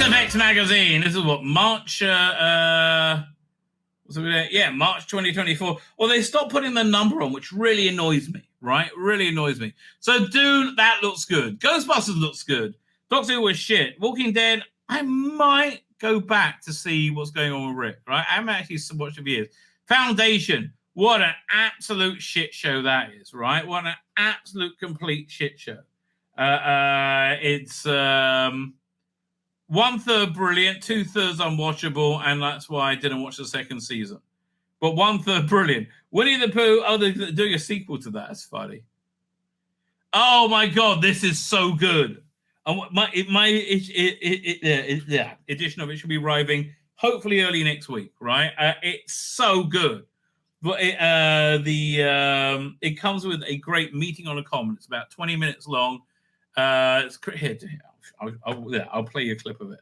SFX magazine. This is what March. March 2024. Well, they stopped putting the number on, which really annoys me. Right, really annoys me. So, Dune, that looks good. Ghostbusters looks good. Doctor Who was shit. Walking Dead, I might go back to see what's going on with Rick. Right, I haven't actually watched it for years. Foundation, what an absolute shit show that is. Right, what an absolute complete shit show. It's 1/3 brilliant, 2/3 unwatchable, and that's why I didn't watch the second season. But 1/3 brilliant. Winnie the Pooh, they're doing a sequel to that. That's funny. Oh my God, this is so good. My edition of it should be arriving hopefully early next week, right? It's so good. But it comes with a great meeting on a common. It's about 20 minutes long. I'll play you a clip of it.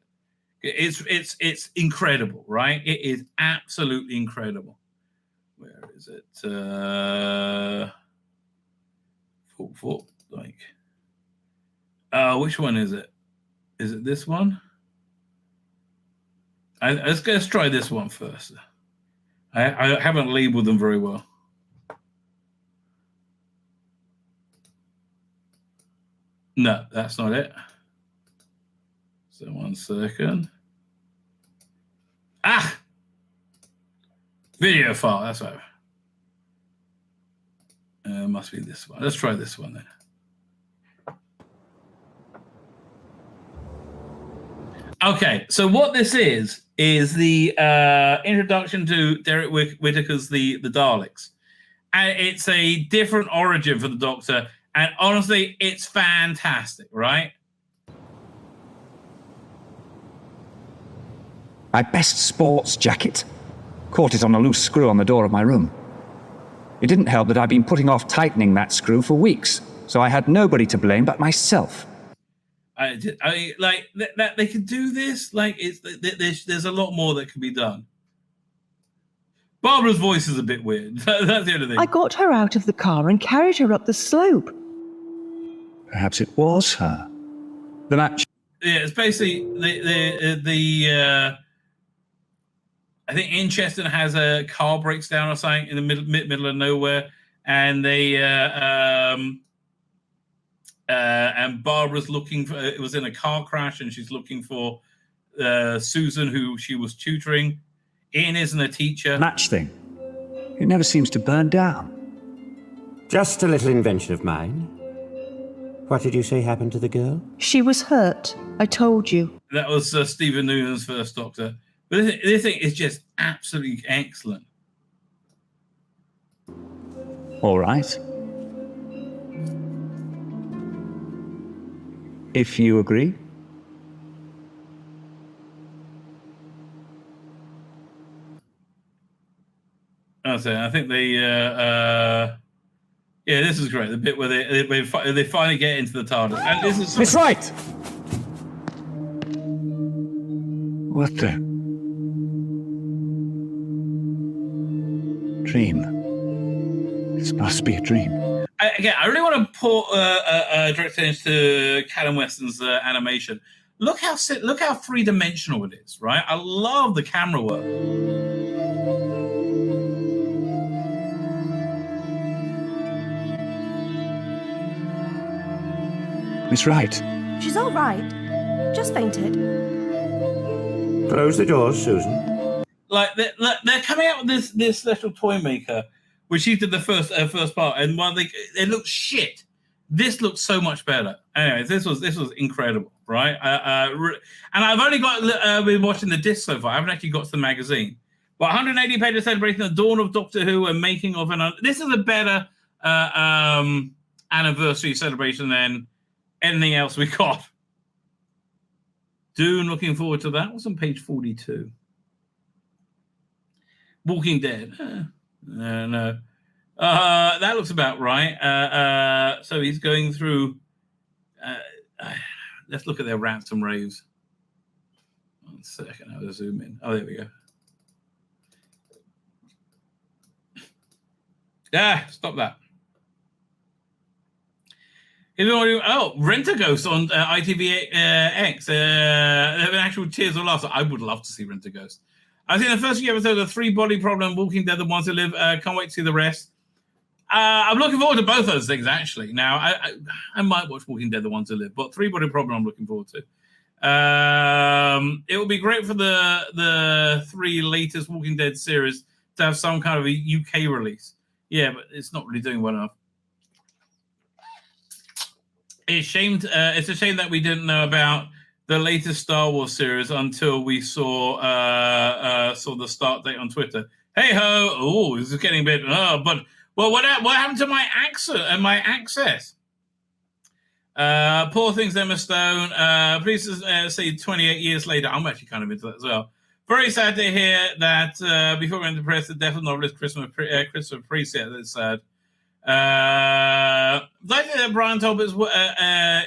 It's incredible, right? It is absolutely incredible. Where is it? Which one is it? Is it this one? Let's try this one first. I haven't labeled them very well. No, that's not it. So 1 second. Video file, that's right. Must be this one. Let's try this one then. Okay, so what this is the introduction to Derek Whittaker's the Daleks. And it's a different origin for the Doctor. And honestly, it's fantastic, right? My best sports jacket. Caught it on a loose screw on the door of my room. It didn't help that I'd been putting off tightening that screw for weeks, so I had nobody to blame but myself. That they could do this. Like, there's a lot more that can be done. Barbara's voice is a bit weird. That's the other thing. I got her out of the car and carried her up the slope. Perhaps it was her. The match. Yeah, it's basically I think Incheston has a car breaks down or something in the middle of nowhere, and and Barbara's looking for. It was in a car crash, and she's looking for Susan, who she was tutoring. Ian isn't a teacher. Match thing. It never seems to burn down. Just a little invention of mine. What did you say happened to the girl? She was hurt. I told you. That was Stephen Noonan's first Doctor. But this thing is just absolutely excellent. All right. If you agree. I think they this is great. The bit where they finally get into the TARDIS. And this is It's right. What the dream? This must be a dream. Again, I really want to put direct attention to Callum Weston's animation. Look how three-dimensional it is, right? I love the camera work. Miss Wright. She's all right. Just fainted. Close the doors, Susan. Like they're coming out with this little toy maker, which she did the first part, and while it looks shit, this looks so much better. Anyways, this was incredible, right? And I've only been watching the disc so far. I haven't actually got to the magazine. But 180 pages celebrating the dawn of Doctor Who and making of an. This is a better anniversary celebration than anything else we got. Dune, looking forward to that. What's on page 42? Walking Dead. No. That looks about right. So he's going through. Let's look at their ransom raves. 1 second. I'll zoom in. Oh, there we go. Stop that. Rent-A-Ghost on ITVX. An actual tears of laughter. I would love to see Rent-A-Ghost. I've seen the first few episodes of 3 Body Problem, Walking Dead, The Ones Who Live. Can't wait to see the rest. I'm looking forward to both those things, actually. Now, I might watch Walking Dead, The Ones Who Live, but 3 Body Problem I'm looking forward to. It would be great for the 3 latest Walking Dead series to have some kind of a UK release. Yeah, but it's not really doing well enough. It's a shame that we didn't know about the latest Star Wars series until we saw the start date on Twitter. Hey ho! Oh, this is getting a bit. But what happened to my access? Poor things, Emma Stone. Please say 28 years later. I'm actually kind of into that as well. Very sad to hear that before we went to press, the death of novelist Christopher Priest. Yeah, that's sad. Likely that Brian Talbot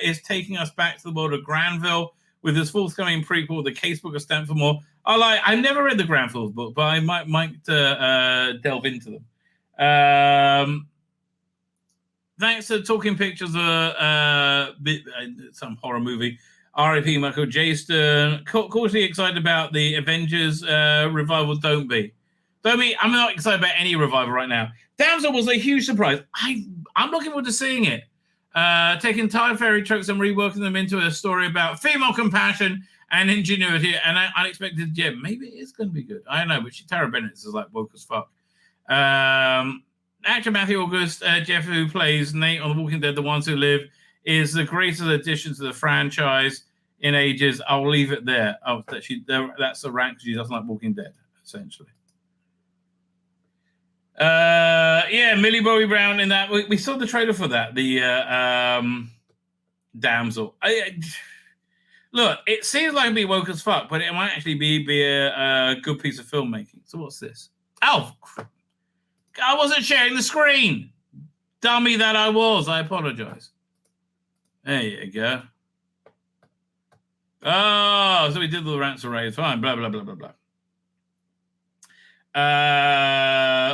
is taking us back to the world of Granville with his forthcoming prequel, The Casebook of Stanford Moore. I've never read the Granville book, but I might delve into them. Thanks to Talking Pictures, some horror movie. R.I.P. Michael J. Stern. Cautiously excited about the Avengers revival. Don't be. I'm not excited about any revival right now. Damsel was a huge surprise. I'm looking forward to seeing it. Taking tired fairy tropes and reworking them into a story about female compassion and ingenuity and unexpected gem. Maybe it is going to be good. I don't know, but Tara Bennett is like woke as fuck. Actor Matthew August, Jeff, who plays Nate on The Walking Dead, The Ones Who Live, is the greatest addition to the franchise in ages. I'll leave it there. Oh, that's the rank because she doesn't like Walking Dead, essentially. Millie Bobby Brown in that. We saw the trailer for that, the Damsel. Look, it seems like it'd be woke as fuck, but it might actually be a good piece of filmmaking. So what's this? Oh, I wasn't sharing the screen. Dummy that I was. I apologize. There you go. Oh, so we did the rants array. Fine. Blah, blah, blah, blah, blah.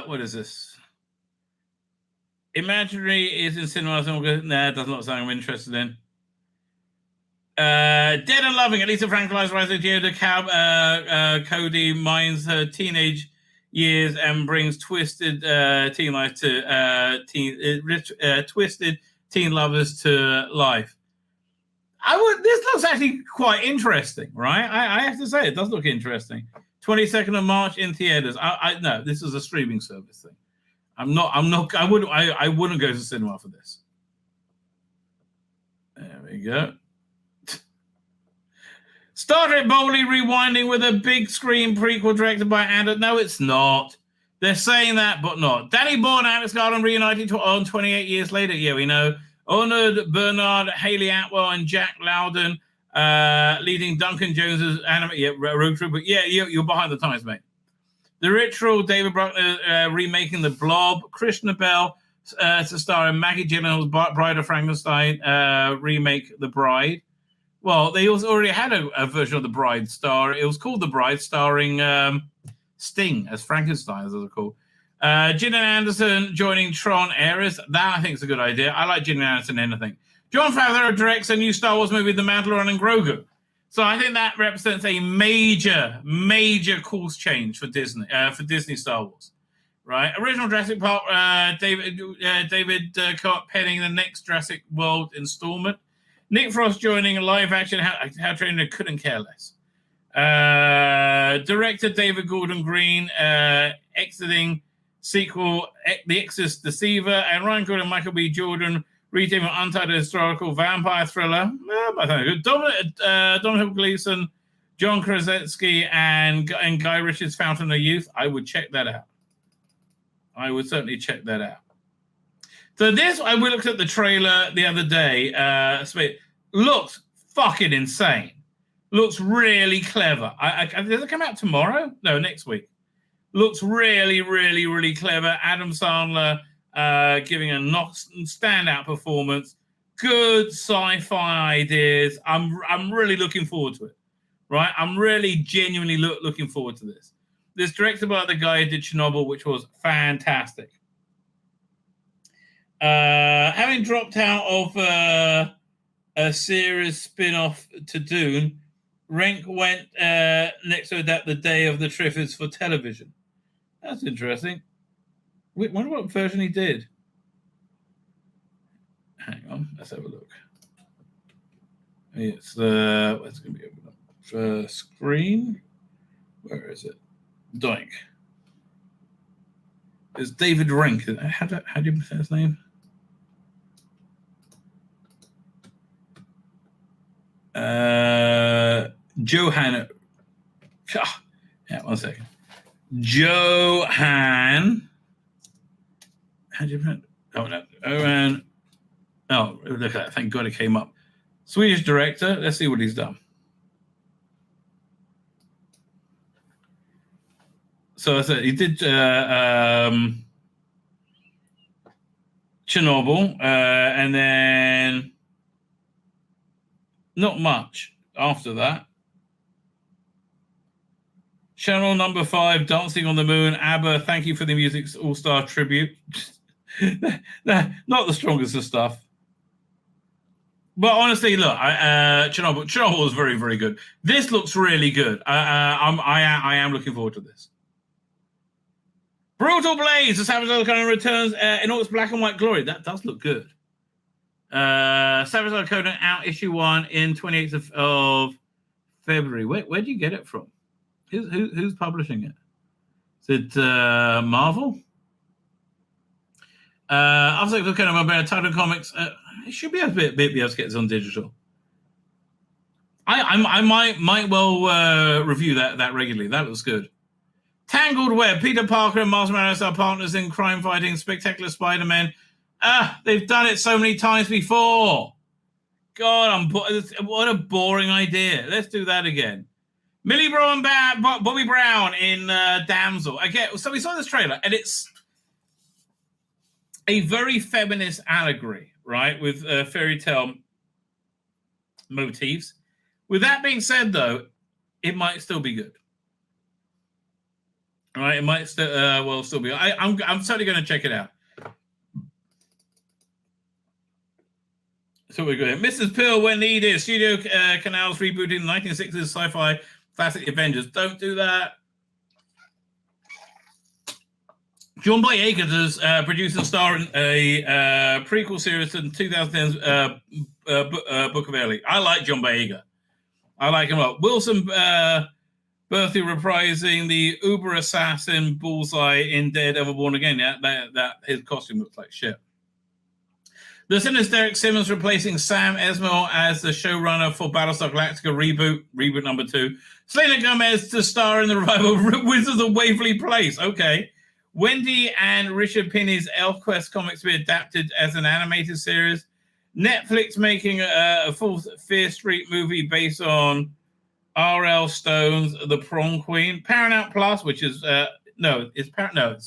What is this? Imaginary is in cinemas. Nah, it does not sound I'm interested in. Dead and Loving. At least a frankized rising Geoda Cody minds her teenage years and brings twisted teen life to twisted teen lovers to life. This looks actually quite interesting, right? I have to say it does look interesting. 22nd of March in theaters. No, this is a streaming service thing. I wouldn't go to cinema for this. There we go. Star Trek boldly rewinding with a big screen prequel directed by Andrew. No, it's not. They're saying that, but not. Danny Bourne and Alex Garland reuniting on 28 years later. Yeah, we know. Honored Bernard, Haley Atwell, and Jack Loudon leading Duncan Jones's anime. Yeah, Road Trooper. Yeah, you're behind the times, mate. The Ritual, David Bruckner remaking The Blob. Krishna Bell to star in Maggie Gyllenhaal's Bride of Frankenstein remake, The Bride. Well, they also already had a version of The Bride star. It was called The Bride, starring Sting as Frankenstein, as it's called. Gillian Anderson joining Tron Ares. That, I think, is a good idea. I like Gillian Anderson in anything. Jon Favreau directs a new Star Wars movie, The Mandalorian and Grogu. So I think that represents a major, major course change for Disney Star Wars. Right? Original Jurassic Park, David Copp penning the next Jurassic World installment. Nick Frost joining a live action How Trainer couldn't care less. Director David Gordon Green exiting sequel The Exorcist Deceiver, and Ryan Gordon and Michael B. Jordan reading an untitled historical vampire thriller. Domhnall Gleeson, John Krasinski, and Guy Ritchie's Fountain of Youth. I would check that out. I would certainly check that out. So this, we looked at the trailer the other day. Looks fucking insane. Looks really clever. Does it come out tomorrow? No, next week. Looks really, really, really clever. Adam Sandler giving a standout performance. Good sci-fi ideas. I'm really looking forward to it. Right? I'm really genuinely looking forward to this. This directed by the guy who did Chernobyl, which was fantastic. Having dropped out of a series spin-off to Dune, Rank went next to adapt The Day of the Triffids for television. That's interesting. Wait, wonder what version he did. Hang on, let's have a look. It's it's going to be open up. Screen. Where is it? Doink. It's David Rank. How do you say his name? Johan. Yeah, 1 second. Johan. How do you pronounce? Oh no, Johan. Oh, look at that! Thank God it came up. Swedish director. Let's see what he's done. So I said he did Chernobyl, and then not much after that. Channel number 5, Dancing on the Moon, ABBA, Thank You for the Music's All-Star Tribute. Not the strongest of stuff. But honestly, look, Chernobyl was very, very good. This looks really good. I am looking forward to this. Brutal Blaze, the Savage Conan returns in all its black and white glory. That does look good. Savage Conan out issue 1 in 28th of February. Where do you get it from? Who's publishing it? Is it Marvel? After Conan about Titan Comics, it should be able to get this on digital. I might well review that regularly. That looks good. Tangled Web, Peter Parker and Miles Morales are partners in crime-fighting Spectacular Spider-Man. They've done it so many times before. God, what a boring idea. Let's do that again. Millie Bro and Bobby Brown in Damsel. Again, so we saw this trailer, and it's a very feminist allegory, right, with fairy tale motifs. With that being said, though, it might still be good. All right, it might still be. I'm certainly going to check it out. So we're good. Mrs. Pill when needed. Studio Canals rebooting the 1960s sci-fi classic Avengers. Don't do that. John Boyega does produce and star in a prequel series to the 2010's Book of Eli. I like John Boyega. I like him a lot. Wilson Berthy reprising the Uber assassin Bullseye in Daredevil Born Again. Yeah, that his costume looks like shit. The sinister Derek Simmons replacing Sam Esmail as the showrunner for Battlestar Galactica reboot number 2. Selena Gomez to star in the revival of Wizards of Waverly Place. Okay. Wendy and Richard Pinney's ElfQuest comics be adapted as an animated series. Netflix making a full Fear Street movie based on R.L. Stone's The Prom Queen. Paramount Plus, which is it's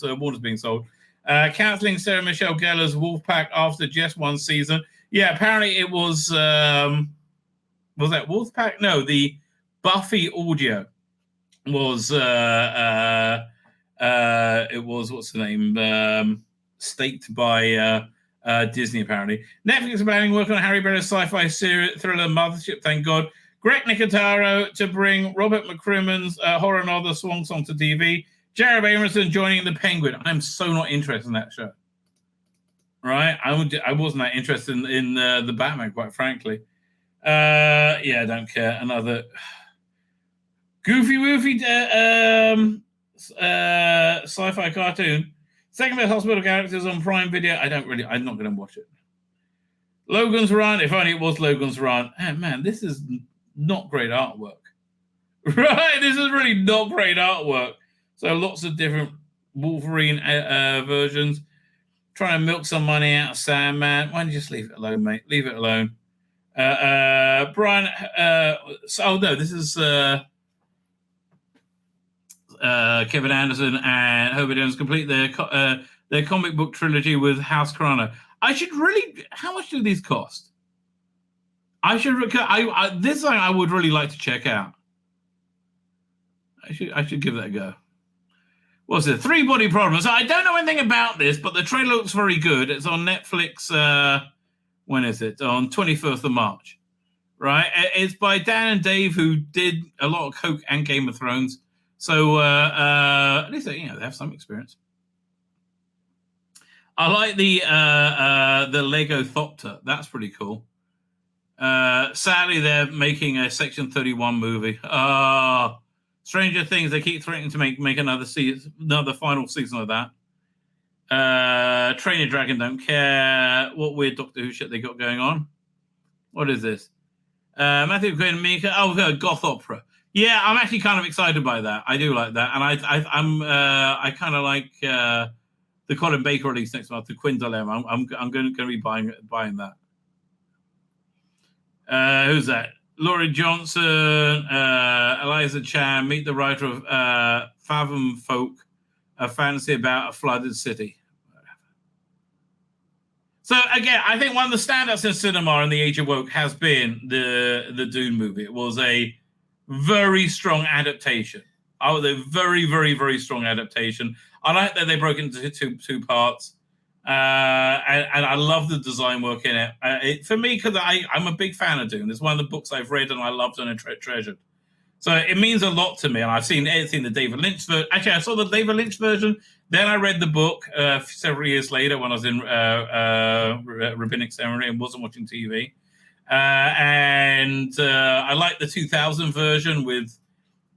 Warner's being sold. Canceling Sarah Michelle Gellar's Wolfpack after just one season. Yeah, apparently it was that Wolfpack? No, the Buffy audio was it was what's the name? Staked by Disney apparently. Netflix is planning work on Harry Potter's sci-fi thriller Mothership. Thank God. Greg Nicotero to bring Robert McCrimmon's horror novel Swan Song to TV. Jared Aronson joining the Penguin. I'm so not interested in that show. Right? I wasn't that interested in the Batman, quite frankly. Yeah, I don't care. Another goofy woofy sci-fi cartoon. Second best hospital characters on Prime Video. I'm not going to watch it. Logan's Run. If only it was Logan's Run. Oh, man, this is not great artwork. Right? This is really not great artwork. So lots of different Wolverine versions. Trying to milk some money out of Sandman. Why don't you just leave it alone, mate? Leave it alone. Brian. This is Kevin Anderson and Herbert Jones complete their comic book trilogy with House Corona. How much do these cost? This thing I would really like to check out. I should give that a go. what's it? 3 Body Problems. I don't know anything about this, but the trailer looks very good. It's on Netflix. When is it? On 21st of March. Right? It's by Dan and Dave, who did a lot of Coke and Game of Thrones. So at least they have some experience. I like the Lego Thopter. That's pretty cool. Sadly, they're making a Section 31 movie. Stranger Things. They keep threatening to make another final season of that. Train Your Dragon. Don't care. What weird Doctor Who shit they got going on? What is this? Matthew Quinn, Mika. Goth opera. Yeah, I'm actually kind of excited by that. I do like that, and I kind of like the Colin Baker release next month, the Quinn Dilemma. I'm going to be buying that. Who's that? Laurie Johnson, Eliza Chan. Meet the writer of Fathom Folk, a fantasy about a flooded city. So again, I think one of the standouts in cinema in the Age of Woke has been the Dune movie. It was a very strong adaptation. A very, very, very strong adaptation. I like that they broke it into two parts. And I love the design work in it. For me, because I'm a big fan of Dune. It's one of the books I've read and I loved and treasured. So it means a lot to me. And I've seen the David Lynch version. Actually, I saw the David Lynch version. Then I read the book several years later when I was in rabbinic seminary and wasn't watching TV. And I like the 2000 version with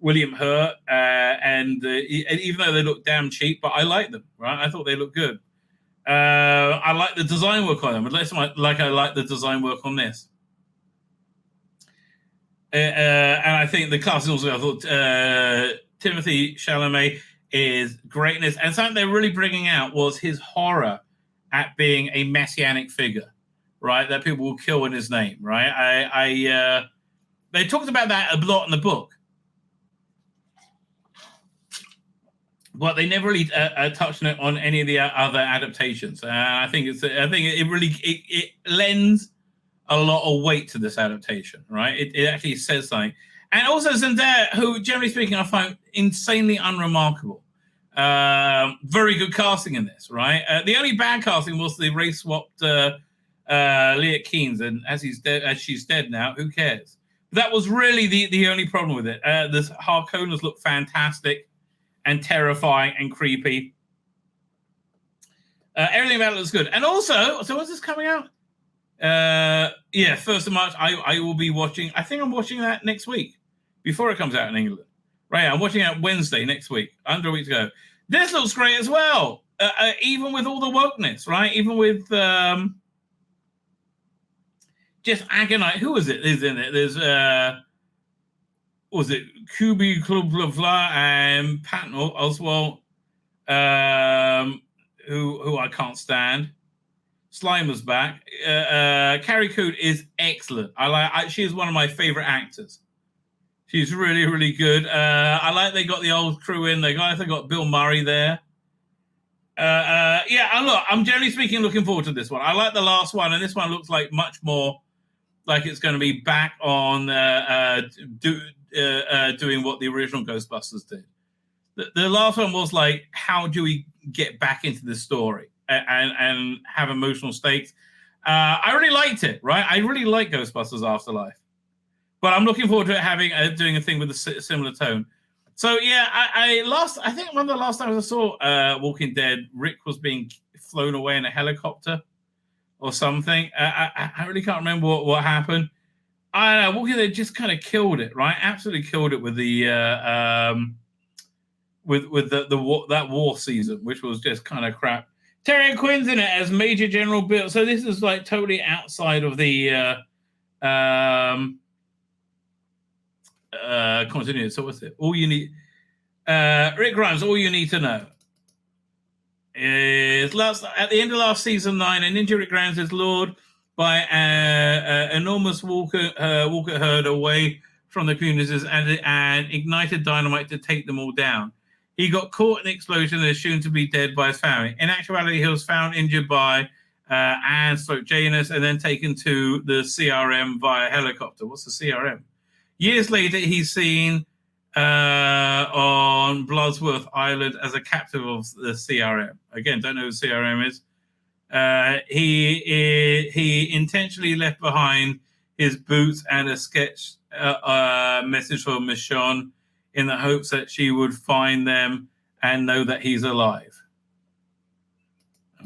William Hurt. And even though they look damn cheap, but I like them. Right? I thought they looked good. I like the design work on them, but like I like the design work on this. And I think the cast also, I thought Timothée Chalamet is greatness. And something they're really bringing out was his horror at being a messianic figure, right? That people will kill in his name, right? They talked about that a lot in the book. But they never really touched on it on any of the other adaptations. I think it really lends a lot of weight to this adaptation, right? It actually says something. And also Zendaya, who, generally speaking, I find insanely unremarkable. Very good casting in this, right? The only bad casting was the race-swapped Leah Keynes, and as she's dead now, who cares? But that was really the only problem with it. The Harkonnens look fantastic and terrifying and creepy. Everything about it looks good. And also, so when's this coming out? 1st of March, I will be watching. I think I'm watching that next week before it comes out in England. Right, I'm watching it Wednesday next week, under a week to go. This looks great as well, even with all the wokeness, right? Even with just agonite. Who is it? Is in it? There's was it Kubi Club and Patton Oswalt, who I can't stand. Slimer's back. Carrie Coon is excellent. She is one of my favorite actors. She's really, really good. I like they got the old crew in. They got Bill Murray there. I'm generally speaking looking forward to this one. I like the last one, and this one looks like much more like it's going to be back on doing what the original Ghostbusters did. The last one was like, how do we get back into the story and have emotional stakes? I really liked it, right? I really like Ghostbusters Afterlife. But I'm looking forward to it doing a thing with a similar tone. So, yeah, I think one of the last times I saw Walking Dead, Rick was being flown away in a helicopter or something. I really can't remember what happened. I don't know. Walking Dead just kind of killed it, right? Absolutely killed it with the that war season, which was just kind of crap. Terry Quinn's in it as Major General Bill. So this is like totally outside of the continuity. So what's it? All you need, Rick Grimes. All you need to know is at the end of last season 9, a ninja Rick Grimes is lured by an enormous walker herd away from the communities and ignited dynamite to take them all down. He got caught in the explosion and is soon to be dead by his family. In actuality, he was found injured by Janus and then taken to the CRM via helicopter. What's the CRM? Years later, he's seen on Blodsworth Island as a captive of the CRM. Again, don't know who CRM is. He intentionally left behind his boots and a sketch message for Michonne in the hopes that she would find them and know that he's alive.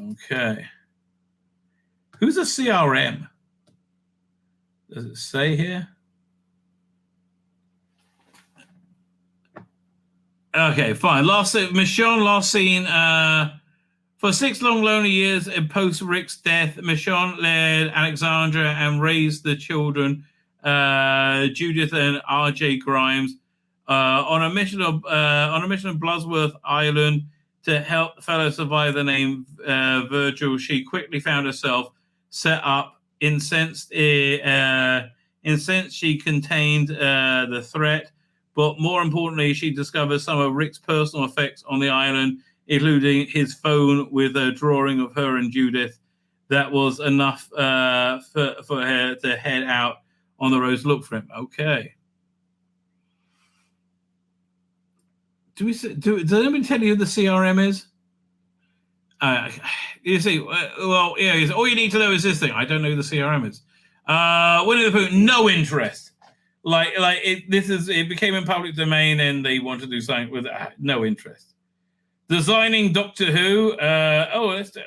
Okay. Who's a CRM? Does it say here? Okay, fine. Michonne last seen for 6 long lonely years in post Rick's death. Michonne led Alexandra and raised the children, Judith and R.J. Grimes, on a mission of Blodsworth Island to help fellow survivor named Virgil. She quickly found herself set up. Incensed she contained the threat, but more importantly, she discovered some of Rick's personal effects on the island, including his phone with a drawing of her and Judith. That was enough for her to head out on the road to look for him. Okay. Does anybody tell you who the CRM is? You see, well, yeah. All you need to know is this thing. I don't know who the CRM is. Winnie the Pooh, no interest. It became in public domain, and they want to do something with it. No interest. Designing Doctor Who. Let's do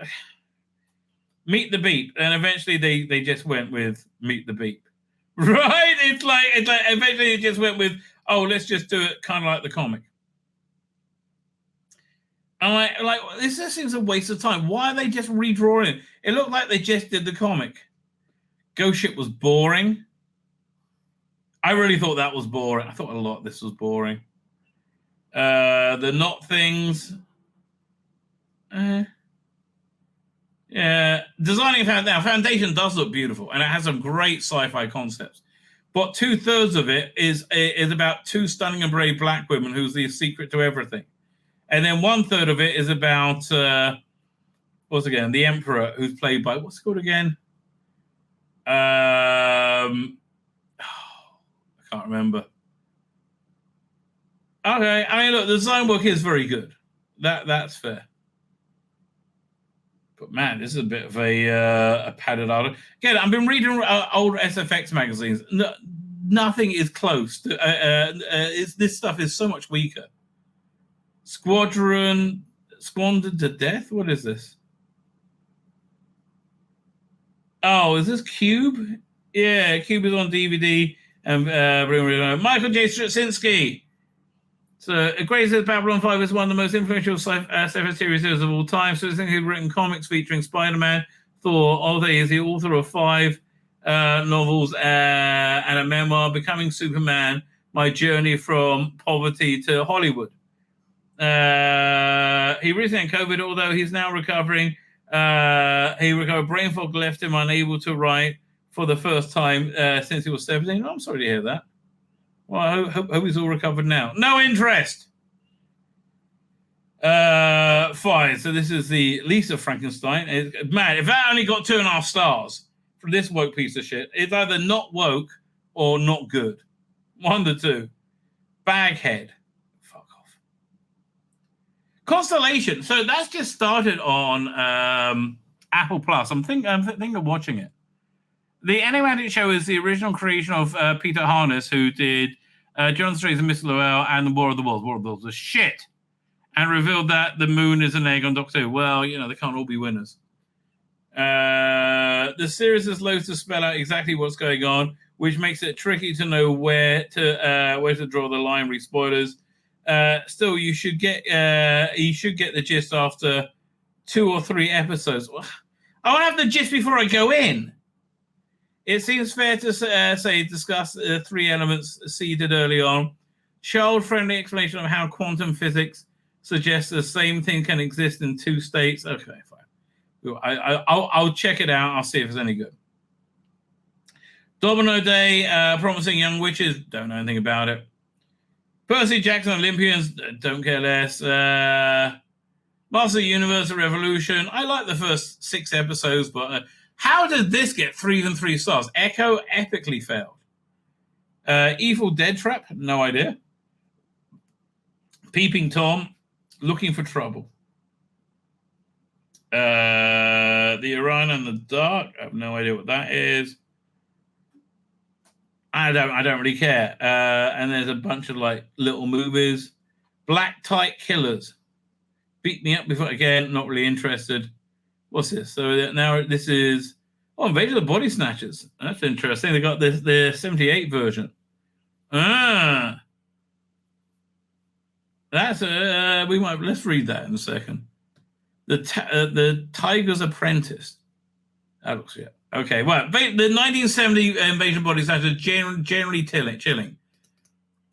Meet the Beep, and eventually they just went with Meet the Beep, right? It's like eventually it just went with let's just do it kind of like the comic. And this just seems a waste of time. Why are they just redrawing it? It looked like they just did the comic. Ghost Ship was boring. I really thought that was boring. I thought a lot of this was boring. The Not Things. Yeah. Designing Foundation does look beautiful, and it has some great sci-fi concepts. But 2/3 of it is about 2 stunning and brave black women who's the secret to everything. And then 1/3 of it is about the Emperor, who's played by what's it called again? I can't remember. Okay, I mean, look, the design work is very good. That's fair. But man, this is a bit of a padded article. Again, I've been reading old SFX magazines. Nothing is close to. This stuff is so much weaker. Squadron Squandered to Death? What is this? Oh, is this Cube? Yeah, Cube is on DVD. And Michael J. Straczynski. So, Greatest Babylon 5 is one of the most influential sci-fi series of all time. So, he's written comics featuring Spider-Man, Thor. Although he is the author of 5 novels and a memoir, Becoming Superman, My Journey from Poverty to Hollywood. He recently had COVID, although he's now recovering. He recovered. Brain fog left him unable to write for the first time since he was 17. I'm sorry to hear that. Well, I hope he's all recovered now. No interest. Fine. So this is the Lisa Frankenstein. Man, if that only got 2.5 stars from this woke piece of shit, it's either not woke or not good. One of the two. Baghead. Constellation. So that's just started on Apple Plus. I'm thinking of watching it. The animated show is the original creation of Peter Harness, who did John Strays and Miss Llewellyn and the War of the Worlds. War of the Worlds was shit. And revealed that the moon is an egg on Doctor Who. Well, they can't all be winners. The series is loads to spell out exactly what's going on, which makes it tricky to know where to draw the line. Read spoilers. Still, you should get the gist after 2 or 3 episodes. I want to have the gist before I go in. It seems fair to discuss 3 elements seeded early on. Child-friendly explanation of how quantum physics suggests the same thing can exist in 2 states. Okay, fine. I'll check it out. I'll see if it's any good. Domino Day, promising young witches. Don't know anything about it. Percy Jackson Olympians, don't care less. Master of the Universe Revolution. I like the first 6 episodes, but how did this get 3 and 3 stars? Echo epically failed. Evil Dead Trap, no idea. Peeping Tom, looking for trouble. The Orion and the Dark. I have no idea what that is. I don't really care. And there's a bunch of like little movies. Black Tight Killers. Beat Me Up Before. Again, not really interested. What's this? So now this is Invasion of the Body Snatchers. That's interesting. They got the 78 version. That's let's read that in a second. The Tiger's Apprentice. That looks okay. Well, the 1970 Invasion of Body Snatchers generally chilling.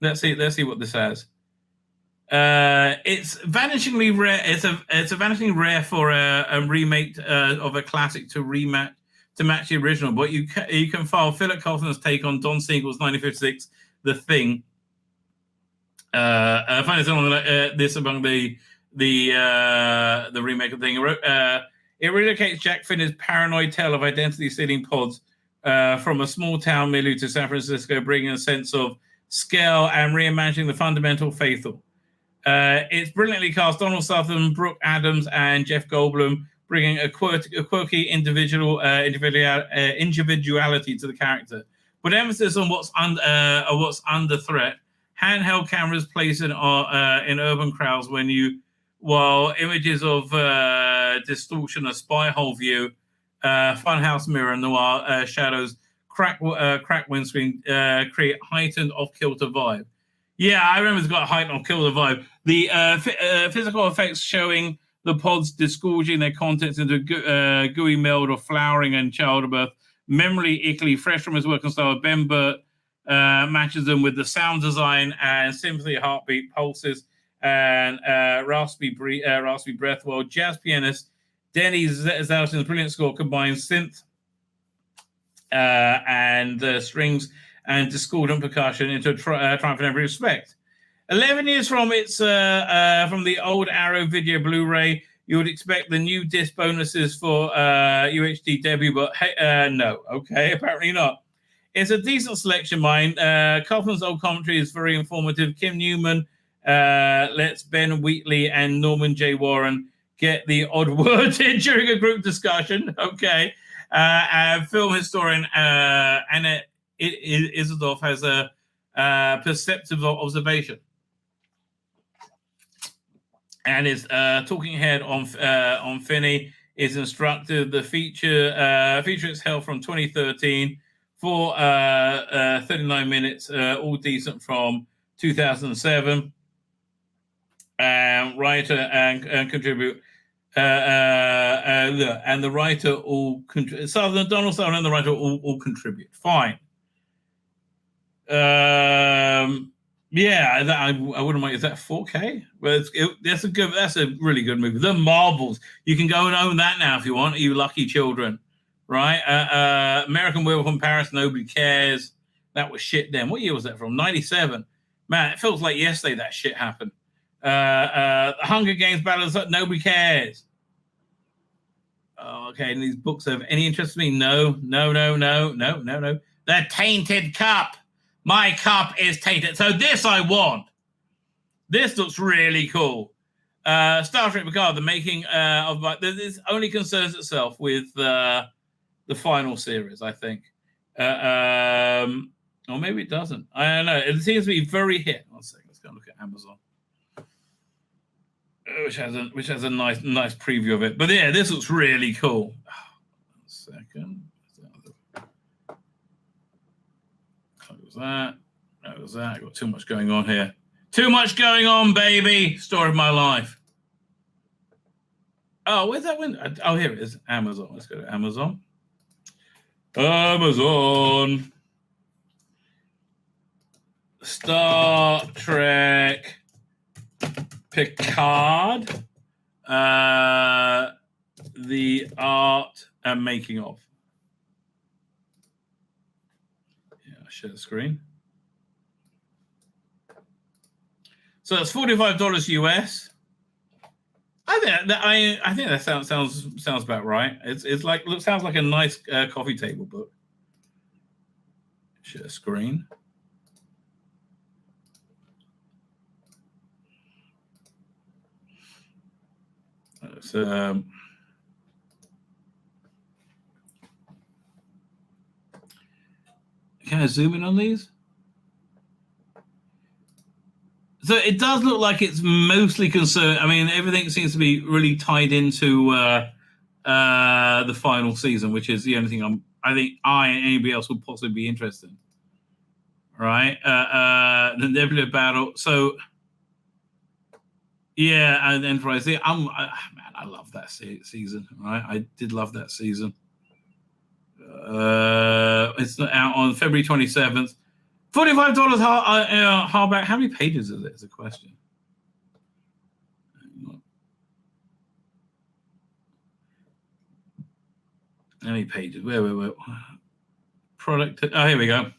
Let's see what this has. It's vanishingly rare. It's a vanishingly rare for a remake of a classic to match the original. But you can file Philip Kaufman's take on Don Siegel's 1956 The Thing. I find this among the remake of The Thing. It relocates Jack Finner's paranoid tale of identity-stealing pods from a small town milieu to San Francisco, bringing a sense of scale and reimagining the fundamental faithful. It's brilliantly cast. Donald Sutherland, Brooke Adams, and Jeff Goldblum, bringing a quirky individuality to the character, but emphasis on what's under threat. Handheld cameras placed in urban crowds while images of distortion, a spy hole view, funhouse mirror, and noir shadows, crack windscreen create heightened off-kilter vibe. Yeah, I remember it's got a heightened off-kilter vibe. The physical effects showing the pods disgorging their contents into gooey meld of flowering and childbirth. Memory equally fresh from his work and style. Ben Burt matches them with the sound design and sympathy, heartbeat, pulses, and raspy breath. While jazz pianist Denny Zoutin's brilliant score combines synth and strings and discordant percussion into a triumph in every respect. 11 years from the old Arrow video Blu-ray, you would expect the new disc bonuses for UHD debut, but no, okay, apparently not. It's a decent selection, mine. Kaufman's old commentary is very informative. Kim Newman lets Ben Wheatley and Norman J. Warren get the odd word in during a group discussion. Okay. Film historian Anna Isendorf has a perceptive observation. And his talking head on Finney is instructive. The feature is held from 2013 for 39 minutes, all decent from 2007. Writer and contribute. And the writer all Donald Sutherland and the writer all contribute. Fine. Yeah, I wouldn't mind. Is that 4K? Well, that's a really good movie. The Marbles. You can go and own that now if you want. You lucky children, right? American Werewolf in Paris. Nobody cares. That was shit. Then what year was that from? 97. Man, it feels like yesterday that shit happened. Hunger Games battles. Nobody cares. Okay, and these books have any interest in me? No. The Tainted Cup. My cup is tainted. So this I want. This looks really cool. Star Trek Picard, the making of... This only concerns itself with the final series, I think. Or maybe it doesn't. I don't know. It seems to be very hit. One second. Let's go and look at Amazon. Which has a nice preview of it. But yeah, this looks really cool. 1 second. That was that. I've got too much going on here. Too much going on, baby. Story of my life. Oh, where's that window? Oh, here it is. Amazon. Let's go to Amazon. Amazon. Star Trek Picard. The art and making of. Share the screen. So that's $45 US. I think that sounds about right. It's like sounds like a nice coffee table book. Share screen. Can I zoom in on these? So it does look like it's mostly concerned. I mean, everything seems to be really tied into the final season, which is the only thing I think and anybody else would possibly be interested in. Right? The Nebula battle. So, yeah, and Enterprise. Man, I love that season. Right? I did love that season. It's out on February 27th. $45 hardback. How many pages is it? Is a question. How many pages? Where? Product. Oh, here we go.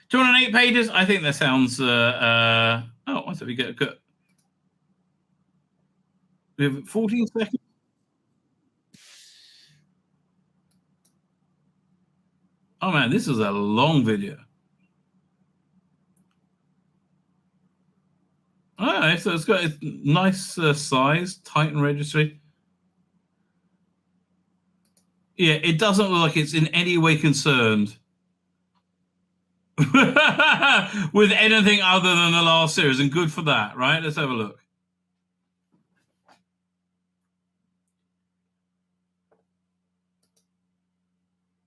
208 pages. I think that sounds. What did we get? Good. We have 14 seconds. Oh man, this is a long video. All right, so it's got a nice size, Titan registry. Yeah, it doesn't look like it's in any way concerned with anything other than the last series, and good for that, right? Let's have a look.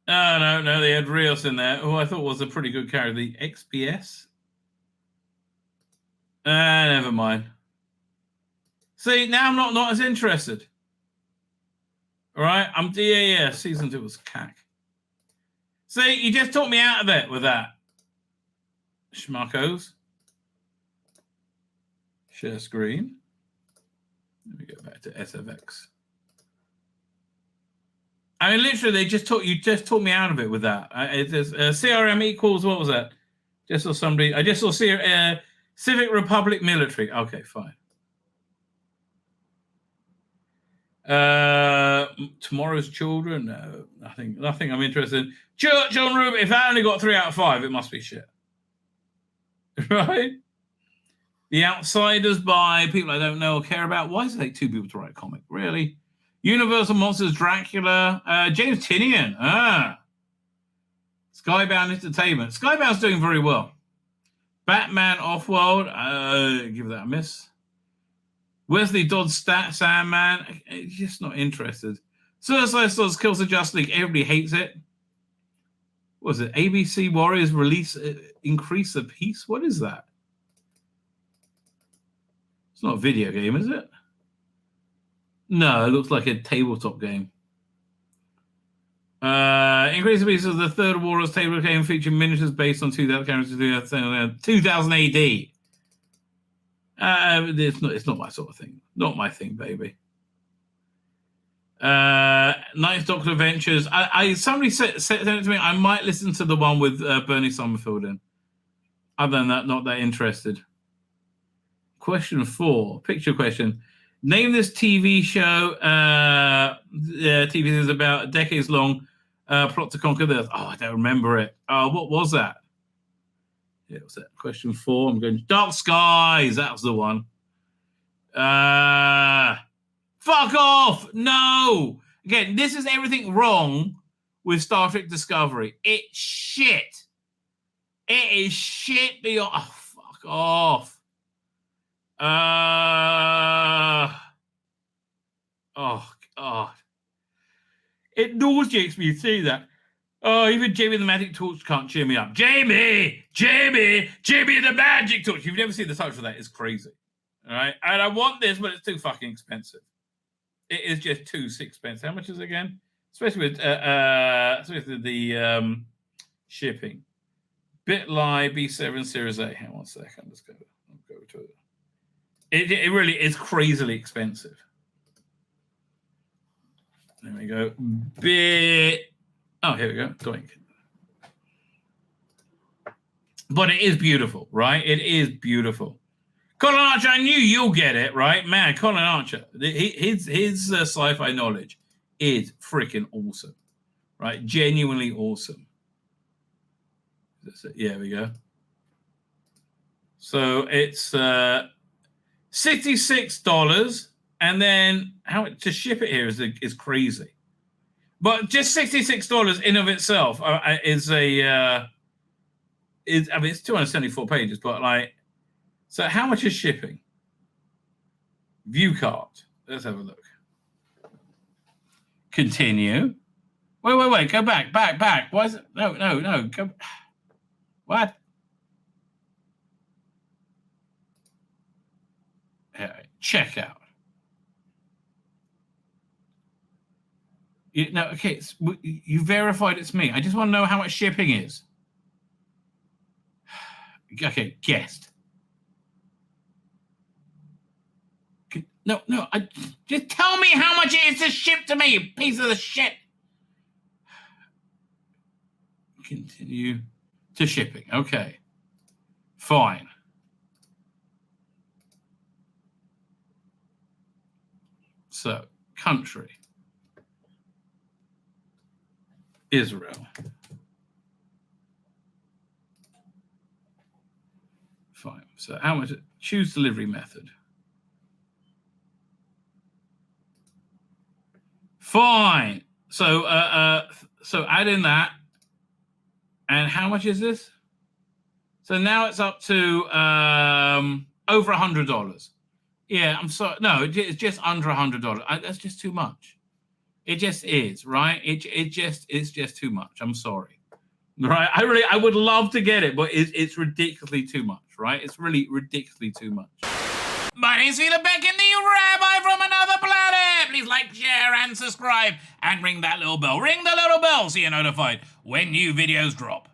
Oh, no, they had Rios in there, who I thought was a pretty good character. The XPS? Never mind. See, now I'm not as interested. All right, I'm DAS. Season 2 was cack. See, you just took me out of it with that. Schmuckos. Share screen. Let me go back to SFX. I mean, literally, you just took me out of it with that. CRM equals, what was that? I just saw Civic Republic Military. Okay, fine. Tomorrow's Children. No, nothing I'm interested in. Church on Ruby. If I only got 3 out of 5, it must be shit. Right? The Outsiders by people I don't know or care about. Why does it take 2 people to write a comic? Really? Universal Monsters Dracula. James Tinian. Skybound Entertainment. Skybound's doing very well. Batman Offworld. Give that a miss. Wesley Dodd's Sandman. Just not interested. Suicide Squad Kills the Justice League. Everybody hates it. What was it? ABC Warriors release increase the peace. What is that? It's not a video game, is it? No, it looks like a tabletop game. Increase the peace of the Third Warriors tabletop game featuring miniatures based on 2000 characters 2000 AD. It's not my sort of thing. Not my thing, baby. Ninth Doctor Adventures. Somebody said it to me. I might listen to the one with Bernie Summerfield in. Other than that, not that interested. Question 4. Picture question. Name this TV show. TV is about decades long. Plot to conquer the Earth. Oh, I don't remember it. Oh, what was that? Yeah, what's that? Question 4. I'm going Dark Skies. That was the one. Fuck off! No! Again, this is everything wrong with Star Trek Discovery. It's shit. It is shit beyond... Oh, fuck off. Oh, God. It nauseates me to see that. Oh, even Jamie the Magic Torch can't cheer me up. Jamie the Magic Torch. If you've never seen the title for that, it's crazy. All right? And I want this, but it's too fucking expensive. It is just too expensive. How much is it again? Especially with the shipping. BitLie B7 Series A. Hang on a second. Let's go to it. It really is crazily expensive. There we go. Oh, here we go. Doink. But it is beautiful, right? It is beautiful. Colin Archer, I knew you'll get it, right? Man, Colin Archer, his sci-fi knowledge is freaking awesome, right? Genuinely awesome. Yeah, there we go. So it's $66. And then how to ship it here is crazy. But just $66 in of itself is I mean, it's 274 pages, but like, so how much is shipping? View cart. Let's have a look. Continue. Wait. Go back. Why is it? No. Go. What? Check out. Okay. You verified it's me. I just want to know how much shipping is. Okay, guessed. No. Just tell me how much it is to ship to me, you piece of the shit. Continue to shipping. Okay. Fine. So, country. Israel. Fine. So, how much? Choose delivery method. Fine. So add in that. And how much is this? So now it's up to over $100. Yeah, I'm sorry. No, it's just under $100. That's just too much. It just is, right? It's just too much. I'm sorry. Right? I would love to get it, but it's ridiculously too much, right? It's really ridiculously too much. My name's Tzvi Lebetkin, the Rabbi from another planet. Please like, share, and subscribe, and ring that little bell. Ring the little bell so you're notified when new videos drop.